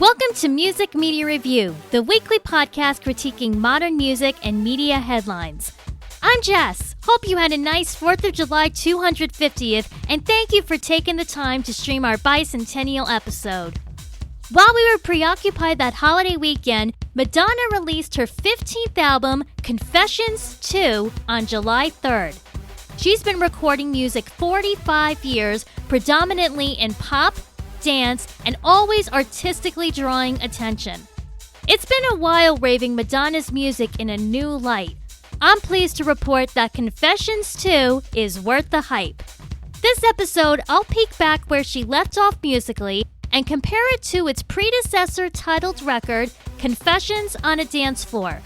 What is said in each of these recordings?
Welcome to Music Media Review, the weekly podcast critiquing modern music and media headlines. I'm Jess. Hope you had a nice 4th of July 250th, and thank you for taking the time to stream our bicentennial episode. While we were preoccupied that holiday weekend, Madonna released her 15th album, Confessions II, on July 3rd. She's been recording music 45 years, predominantly in pop, dance, and always artistically drawing attention. It's been a while raving Madonna's music in a new light. I'm pleased to report that Confessions II is worth the hype. This episode, I'll peek back where she left off musically and compare it to its predecessor titled record, Confessions on a Dance Floor.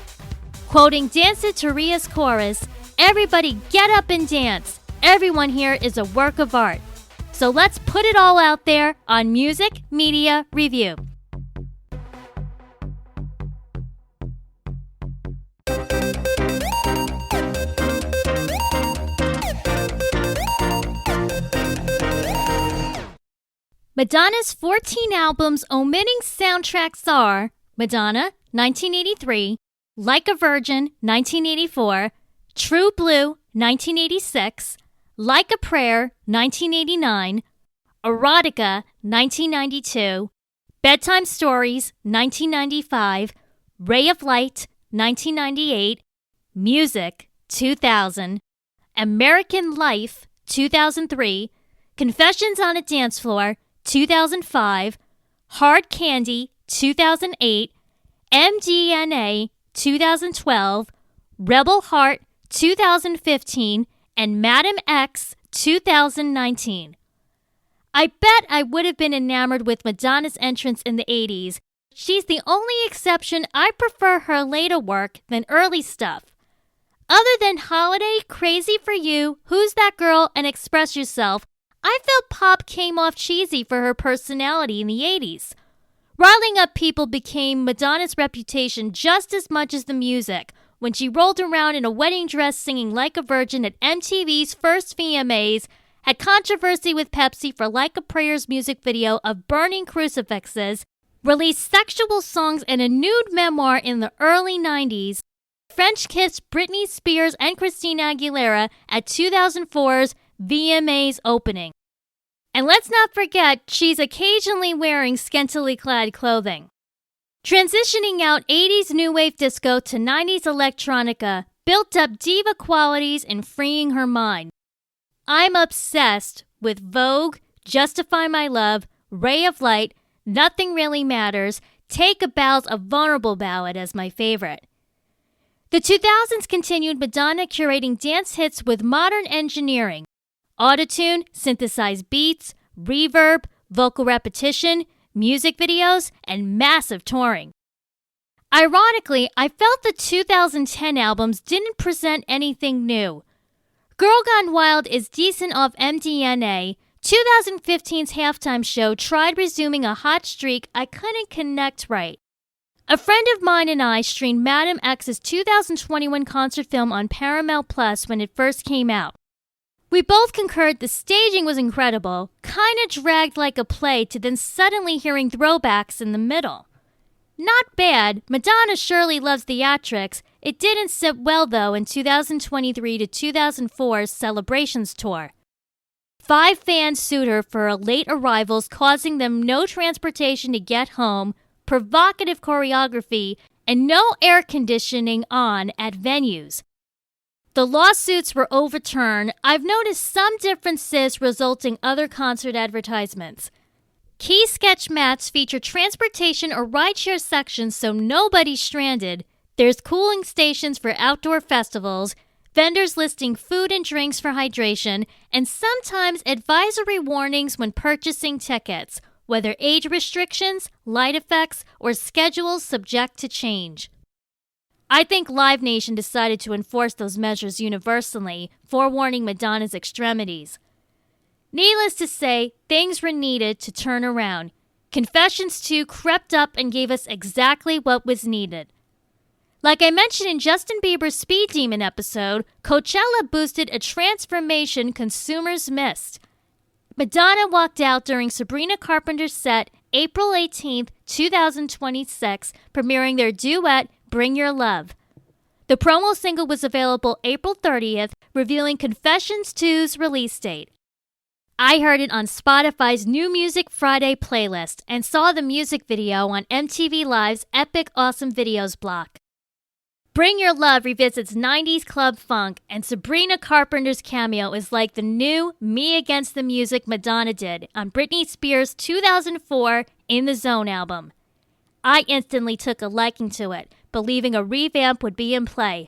Quoting Danceteria's chorus, "Everybody get up and dance. Everyone here is a work of art." So let's put it all out there on Music Media Review. Madonna's 14 albums omitting soundtracks are Madonna, 1983, Like a Virgin, 1984, True Blue, 1986, Like a Prayer, 1989, Erotica, 1992, Bedtime Stories, 1995, Ray of Light, 1998, Music, 2000, American Life, 2003, Confessions on a Dance Floor, 2005, Hard Candy, 2008, MDNA, 2012, Rebel Heart, 2015, and Madam X, 2019. I bet I would have been enamored with Madonna's entrance in the 80s. She's the only exception. I prefer her later work than early stuff. Other than Holiday, Crazy for You, Who's That Girl, and Express Yourself, I felt pop came off cheesy for her personality in the 80s. Riling Up People became Madonna's reputation just as much as the music, when she rolled around in a wedding dress singing Like a Virgin at MTV's first VMAs, had controversy with Pepsi for Like a Prayer's music video of burning crucifixes, released sexual songs and a nude memoir in the early 90s, French kissed Britney Spears and Christina Aguilera at 2004's VMAs opening. And let's not forget, she's occasionally wearing scantily clad clothing. Transitioning out 80s new wave disco to 90s electronica built up diva qualities in freeing her mind. I'm obsessed with Vogue, Justify My Love, Ray of Light, Nothing Really Matters, Take a Bow's A Vulnerable Ballad as my favorite. The 2000s continued Madonna curating dance hits with modern engineering, autotune, synthesized beats, reverb, vocal repetition, music videos, and massive touring. Ironically, I felt the 2010 albums didn't present anything new. Girl Gone Wild is decent off MDNA. 2015's halftime show tried resuming a hot streak I couldn't connect right. A friend of mine and I streamed Madam X's 2021 concert film on Paramount Plus when it first came out. We both concurred the staging was incredible, kinda dragged like a play to then suddenly hearing throwbacks in the middle. Not bad, Madonna surely loves theatrics. It didn't sit well though in 2023 to 2004's Celebrations tour. 5 fans sued her for her late arrivals, causing them no transportation to get home, provocative choreography, and no air conditioning on at venues. The lawsuits were overturned. I've noticed some differences resulting other concert advertisements. Key sketch mats feature transportation or rideshare sections so nobody's stranded. There's cooling stations for outdoor festivals, vendors listing food and drinks for hydration, and sometimes advisory warnings when purchasing tickets, whether age restrictions, light effects, or schedules subject to change. I think Livenation decided to enforce those measures universally, forewarning Madonna's extremities. Needless to say, things were needed to turn around. Confessions II crept up and gave us exactly what was needed. Like I mentioned in Justin Bieber's Speed Demon episode, Coachella boosted a transformation consumers missed. Madonna walked out during Sabrinacarpenter's set April 18, 2026, premiering their duet, Bring Your Love. The promo single was available April 30th, revealing Confessions2's release date. I heard it on Spotify's New Music Friday playlist and saw the music video on MTV Live's Epic Awesome Videos block. Bring Your Love revisits 90s club funk, and Sabrinacarpenter's cameo is like the new Me Against the Music Madonna did on Britney Spears' 2004 In the Zone album. I instantly took a liking to it, believing a revamp would be in play.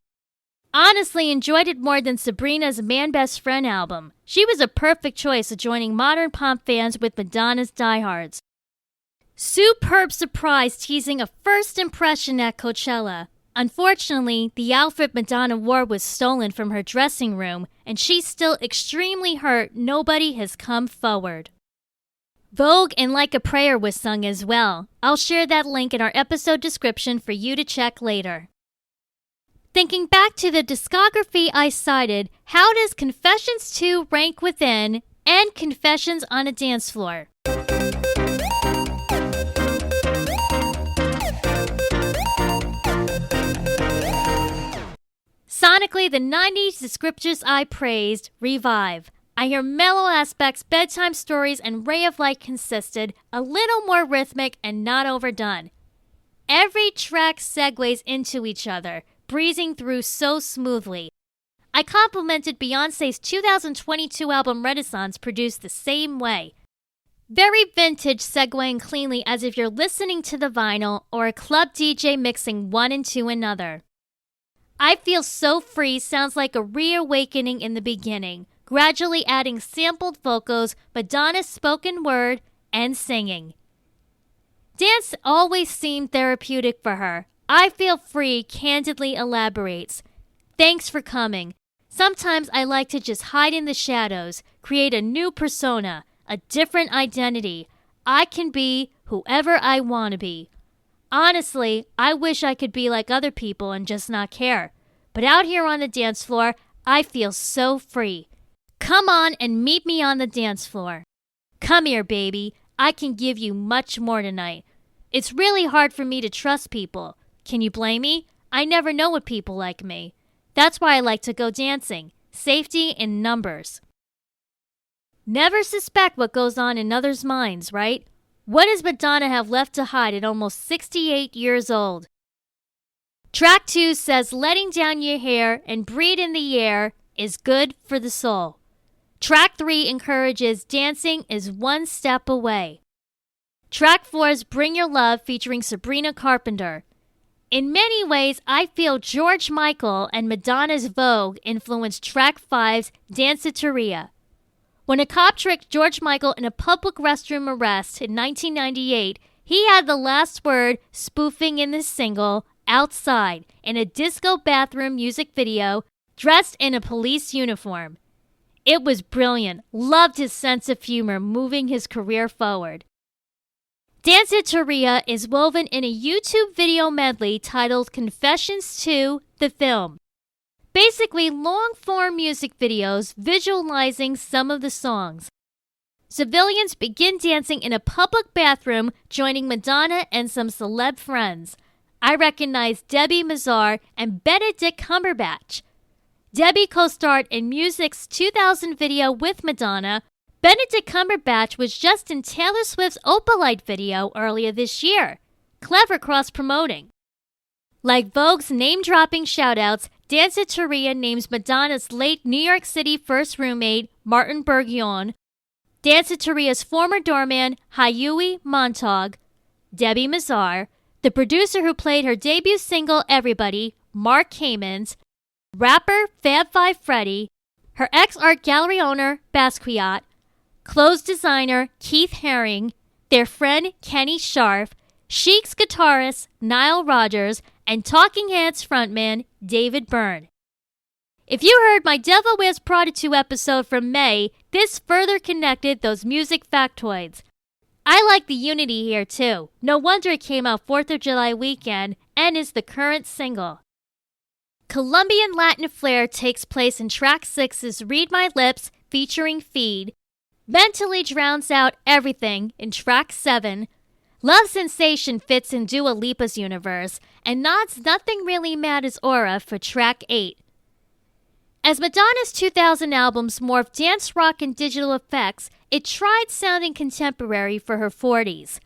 Honestly enjoyed it more than Sabrina's Man Best Friend album. She was a perfect choice of joining modern pop fans with Madonna's diehards. Superb surprise teasing a first impression at Coachella. Unfortunately, the outfit Madonna wore was stolen from her dressing room, and she's still extremely hurt nobody has come forward. Vogue and Like a Prayer was sung as well. I'll share that link in our episode description for you to check later. Thinking back to the discography I cited, how does Confessions2 rank within and Confessions on a Dance Floor? Sonically, the 90s descriptors I praised revive. I hear mellow aspects, bedtime stories, and Ray of Light consisted, a little more rhythmic and not overdone. Every track segues into each other, breezing through so smoothly. I complimented Beyonce's 2022 album Renaissance, produced the same way. Very vintage, segueing cleanly as if you're listening to the vinyl or a club DJ mixing one into another. I Feel So Free sounds like a reawakening in the beginning, gradually adding sampled vocals, Madonna's spoken word, and singing. Dance always seemed therapeutic for her. I Feel Free candidly elaborates. Thanks for coming. Sometimes I like to just hide in the shadows, create a new persona, a different identity. I can be whoever I want to be. Honestly, I wish I could be like other people and just not care. But out here on the dance floor, I feel so free. Come on and meet me on the dance floor. Come here, baby. I can give you much more tonight. It's really hard for me to trust people. Can you blame me? I never know what people like me. That's why I like to go dancing. Safety in numbers. Never suspect what goes on in others' minds, right? What does Madonna have left to hide at almost 68 years old? Track 2 says letting down your hair and breathe in the air is good for the soul. Track 3 encourages dancing is one step away. Track 4's Bring Your Love featuring Sabrinacarpenter. In many ways, I feel Georgemichael and Madonna's Vogue influenced Track 5's Danceteria. When a cop tricked Georgemichael in a public restroom arrest in 1998, he had the last word spoofing in the single Outside in a disco bathroom music video dressed in a police uniform. It was brilliant. Loved his sense of humor moving his career forward. Danceteria is woven in a YouTube video medley titled Confessions2, the Film. Basically, long-form music videos visualizing some of the songs. Civilians begin dancing in a public bathroom, joining Madonna and some celeb friends. I recognize Debbie Mazar and Benedict Cumberbatch. Debbie co-starred in Music's 2000 video with Madonna. Benedict Cumberbatch was just in Taylor Swift's Opalite video earlier this year. Clever cross-promoting. Like Vogue's name-dropping shoutouts, Danceteria names Madonna's late New York City first roommate, Martin Bergion, Danceteria's former doorman, Hayui Montag, Debbie Mazar, the producer who played her debut single, Everybody, Mark Kamens, rapper Fab Five Freddy, her ex-art gallery owner, Basquiat, clothes designer, Keith Haring, their friend, Kenny Scharf, Chic's guitarist, Nile Rodgers, and Talking Heads frontman, David Byrne. If you heard my Devil Wears Prada 2 episode from May, this further connected those music factoids. I like the unity here too. No wonder it came out 4th of July weekend and is the current single. Colombian Latin flair takes place in track 6's Read My Lips featuring Feed. Mentally drowns out everything in track 7. Love Sensation fits in Dua Lipa's universe and nods Nothing Really Matters aura for track 8. As Madonna's 2000 albums morphed dance rock and digital effects, it tried sounding contemporary for her 40s.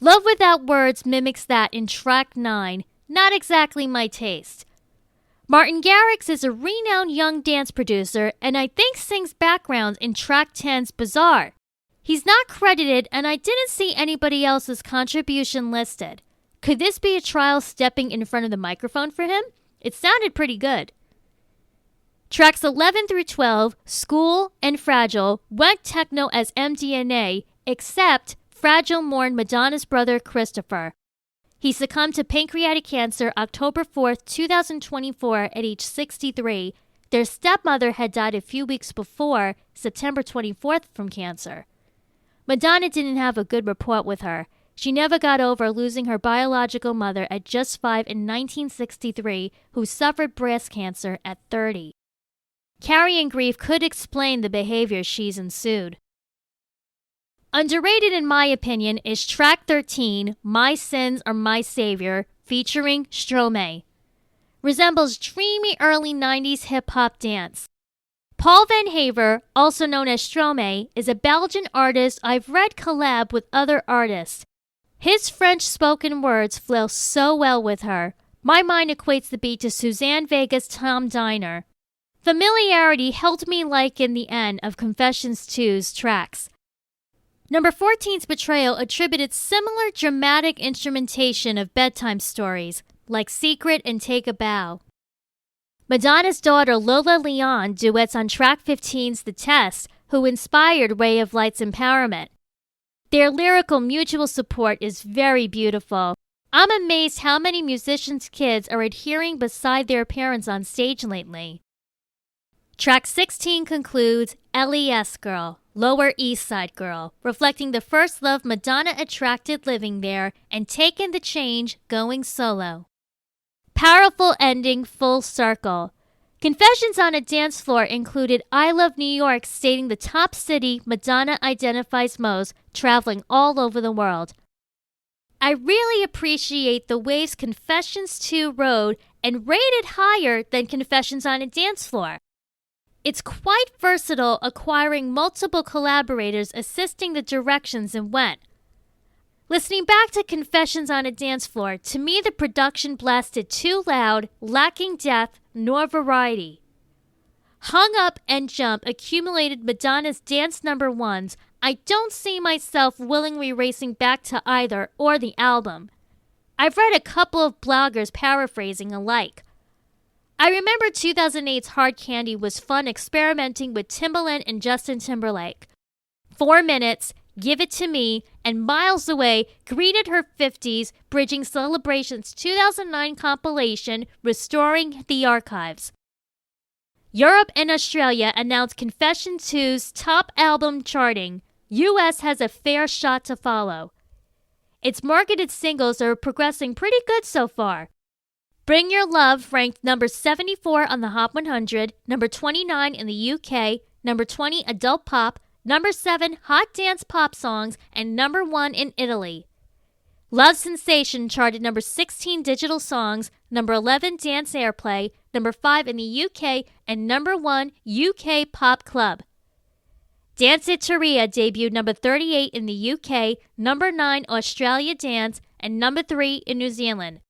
Love Without Words mimics that in track 9, not exactly my taste. Martingarrix is a renowned young dance producer and I think sings backgrounds in track 10's Bizarre. He's not credited and I didn't see anybody else's contribution listed. Could this be a trial stepping in front of the microphone for him? It sounded pretty good. Tracks 11 through 12, School and Fragile, went techno as MDNA, except Fragile mourned Madonna's brother Christopher. He succumbed to pancreatic cancer October 4, 2024 at age 63. Their stepmother had died a few weeks before, September 24th, from cancer. Madonna didn't have a good rapport with her. She never got over losing her biological mother at just 5 in 1963, who suffered breast cancer at 30. Carrying grief could explain the behavior she's ensued. Underrated in my opinion is track 13, My Sins Are My Savior, featuring Stromae. Resembles dreamy early 90s hip-hop dance. Paul Van Haver, also known as Stromae, is a Belgian artist I've read collab with other artists. His French spoken words flow so well with her. My mind equates the beat to Suzanne Vega's Tom Diner. Familiarity helped me liken the end of confessionsIi's tracks. Number 14's Betrayal attributed similar dramatic instrumentation of bedtime stories, like Secret and Take a Bow. Madonna's daughter Lola Leon duets on track 15's The Test, who inspired Ray of Light's Empowerment. Their lyrical mutual support is very beautiful. I'm amazed how many musicians' kids are adhering beside their parents on stage lately. Track 16 concludes LES Girl, Lower East Side Girl, reflecting the first love Madonna attracted living there and taking the change going solo. Powerful ending full circle. Confessions on a Dance Floor included I Love New York stating the top city Madonna identifies most, traveling all over the world. I really appreciate the ways confessionsII rode and rated higher than Confessions on a Dance Floor. It's quite versatile, acquiring multiple collaborators assisting the directions it went. Listening back to Confessions on a Dance Floor, to me the production blasted too loud, lacking depth nor variety. Hung Up and Jump accumulated Madonna's dance number ones. I don't see myself willingly racing back to either or the album. I've read a couple of bloggers paraphrasing alike. I remember 2008's Hard Candy was fun experimenting with Timbaland and Justin Timberlake. 4 Minutes, Give It To Me, and Miles Away greeted her 50s, bridging Celebration's 2009 compilation, Restoring the Archives. Europe and Australia announced confessionsII's top album charting. US has a fair shot to follow. Its marketed singles are progressing pretty good so far. Bring Your Love ranked number 74 on the Hot 100, number 29 in the UK, number 20 Adult Pop, number 7 Hot Dance Pop Songs, and number 1 in Italy. Love Sensation charted number 16 Digital Songs, number 11 Dance Airplay, number 5 in the UK, and number 1 UK Pop Club. Dance It Taria debuted number 38 in the UK, number 9 Australia Dance, and number 3 in New Zealand.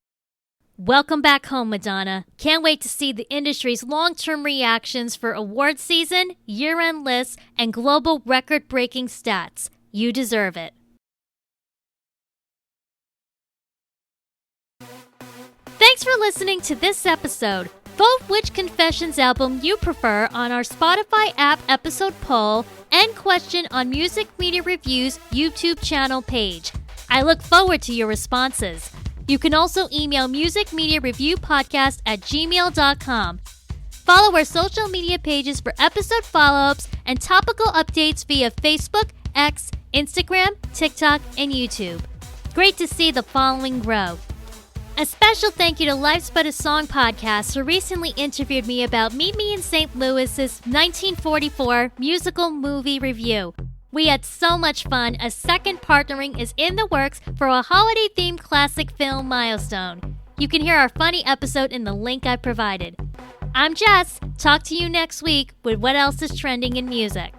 Welcome back home, Madonna. Can't wait to see the industry's long-term reactions for award season, year-end lists, and global record-breaking stats. You deserve it. Thanks for listening to this episode. Vote which Confessions album you prefer on our Spotify app episode poll and question on Music Media Review's YouTube channel page. I look forward to your responses. You can also email musicmediareviewpodcast@gmail.com. Follow our social media pages for episode follow-ups and topical updates via Facebook, X, Instagram, TikTok, and YouTube. Great to see the following grow. A special thank you to Life's But a Song podcast, who recently interviewed me about Meet Me in St. Louis's 1944 musical movie review. We had so much fun. A second partnering is in the works for a holiday-themed classic film milestone. You can hear our funny episode in the link I provided. I'm Jess. Talk to you next week with what else is trending in music.